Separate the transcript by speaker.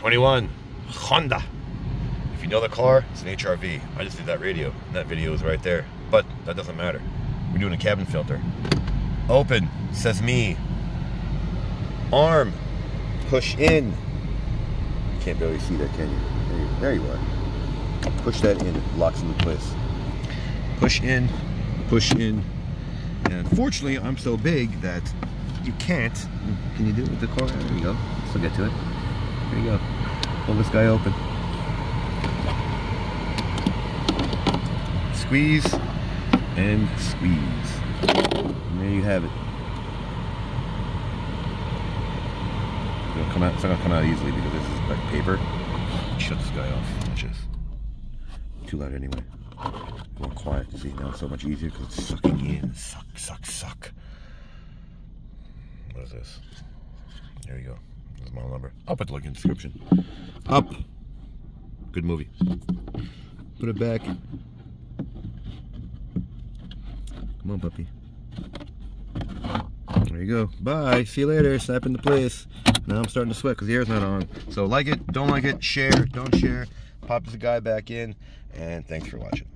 Speaker 1: 21 Honda. If you know the car, it's an HRV. I just did that radio, and that video is right there. But that doesn't matter. We're doing a cabin filter. Open, says me. Arm, push in. You can't barely see that, can you? There you are. Push that in, it locks into place. Push in, and unfortunately I'm so big that you can't. Can you do it with the car? There you go. Still get to it. There you go. Pull this guy open. Squeeze and squeeze. And there you have it. It's not gonna come out easily because this is like paper. Shut this guy off. Watch this. Too loud anyway. More quiet. See, now it's so much easier because it's sucking in. Suck, suck, suck. What is this? There you go. There's my number. I'll put the link in the description. Up. Good movie. Put it back. Come on, puppy. There you go. Bye. See you later. Snap into place. Now I'm starting to sweat because the air's not on. So like it, don't like it, share, don't share. Pop the guy back in, and thanks for watching.